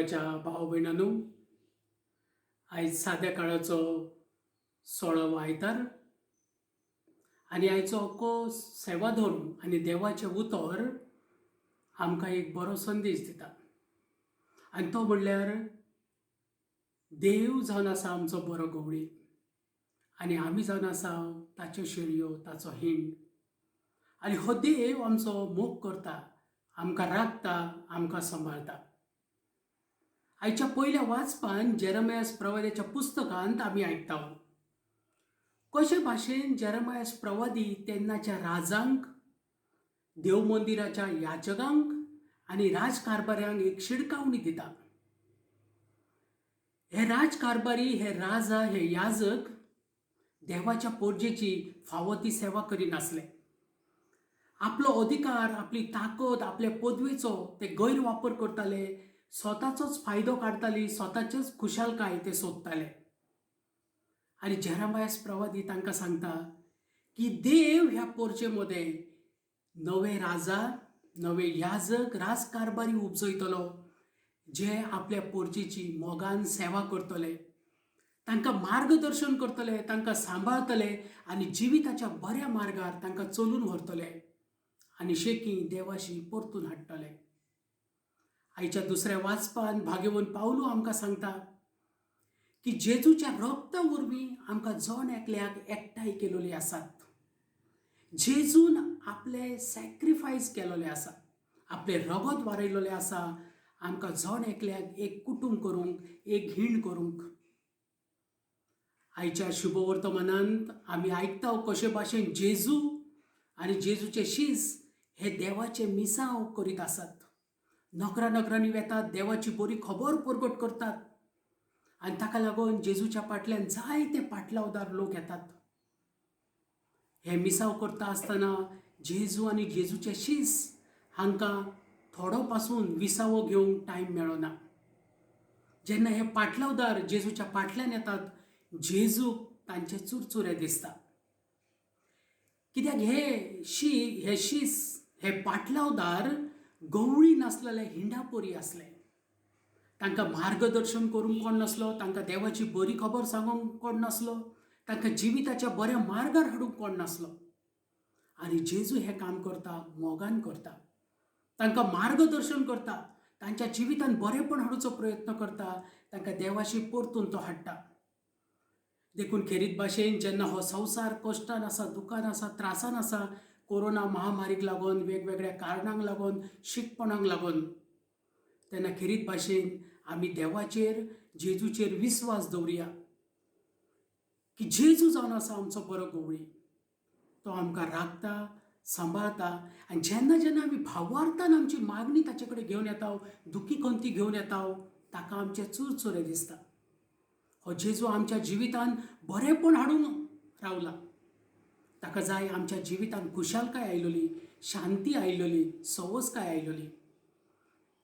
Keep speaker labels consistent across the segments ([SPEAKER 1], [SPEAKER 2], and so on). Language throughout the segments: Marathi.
[SPEAKER 1] देवाच्या भाव भयणांनो, आयज साद्या काळाचो सोळो आयतार आनी आयचो अख्खो सेवा धर्म आनी देवाचें उतर आमकां एक बरो संदेश दिता. आनी तो म्हणल्यार देव जावन आसा आमचो बरो गवळी आनी आमी जावन आसा ताच्यो शेळयो, ताचो हिंड. आनी हो देव आमचो मोग करता, आमकां राखता, आमकां सांबाळटा. आयच्या पयल्या वाचपान जेरेमियास प्रवाद्याच्या पुस्तकांत आमी आयकता कशे भाशेन जेरेमियास प्रवादी तेन्नाच्या राजांक, देव मंदिराच्या याचकांक आनी राजकारभाऱ्यांक एक शिडकावणी दिता. हे राजकारभारी, हे राजा, हे याजक देवाच्या पोरजेची फावो ती सेवा करिनासले. आपलो अधिकार, आपली ताकद, आपल्या पदवेचो ते गैरवापर करताले, स्वताचोच फायदो काडटाली, स्वताचेच खुशालकाय ते सोदताले. आनी जेरेमियास प्रवादी तांकां सांगता की देव ह्या पोरचेमध्ये नवे राजा, नवे याजक, राजकारभारी उपजयतलो, जे आपल्या पोरचेची मोगान सेवा करतले, तांकां मार्गदर्शन करतले, तांकां सांबाळतले आनी जिविताच्या बऱ्या मार्गार तांकां चलून व्हरतले आनी शेकी देवाशी परतून हाडटले. आयच्या दुसऱ्या वाचपान भाग्यवन पावलो आमकां सांगता की जेजूच्या रक्ता वरवीं आमकां जण एकल्याक एकठांय केलोली आसात. जेजून आपले सॅक्रिफायस केलोले आसा, आपले रगत वारयलोले आसा आमकां जण एकल्याक एक कुटुंब करूंक, एक हिंड करूंक. आयच्या शुभवर्तमानांत आमी आयकता कशे भाशेन जेजू आनी जेजूचे शिस हे देवाचे मिसांव करीत आसात. नोकरा नोकरांनी वेतात, देवाची बरी खबर परगट करतात आनी ताका लागून जेजूच्या फाटल्यान जायते पाटलावदार लोक येतात. हे मिसांव करता आसतना जेजू आनी जेजूचे शिस हांकां थोडो पासून विसावो घेवंक टायम मेळना. जेन्ना हे पाटलावदार जेजूच्या फाटल्यान येतात, जेजूक तांचे चुरचुरे दिसता. कित्याक हे शिस, हे पाटलावदार गवळी नासलेले हिंडापोरी असले. तांकां मार्गदर्शन करूंक कोण नासलो, तांकां देवाची बरी खबर सांगूंक कोण नासलो, तांकां जिविताच्या बऱ्या मार्गार हाडूंक कोण नासलो. आनी जेजू हे काम करता, मोगान करता, तांकां मार्गदर्शन करता, तांच्या जिवितान बरेपण हाडूचो प्रयत्न करता, तांकां देवाशी परतून तो हाडटा. देखून खेरीत भाशेन जेन्ना हो संवसार कश्टान आसा, दुखान आसा, त्रासान आसा, कोरोना महामारीक लागून, वेगवेगळ्या कारणांक लागून, शिकपणाक लागून, तेन्ना खेरीत भाशेन आमी देवाचेर, जेजूचेर विस्वास दवरया की जेजू जावन आसा आमचो बरो गवळी. तो आमकां राखता, सांबाळता आनी जेन्ना जेन्ना आमी भावार्थान आमची मागणी ताचे कडेन घेवन येता, दुखी खंती घेवन येता, ताका आमचे चुरचुरे दिसता. हो जेजू आमच्या जिवितान बरेपण हाडूंक रावला. ताका जाय आमच्या जिवितान खुशालकाय आयलोली, शांती आयलोली, सवस्काय आयलोली.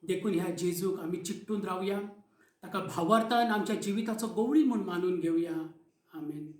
[SPEAKER 1] देखून ह्या जेजूक आमी चिकटून रावया, ताका भावार्थान आमच्या जिविताचो गवळी म्हूण मानून घेवया. आमेन.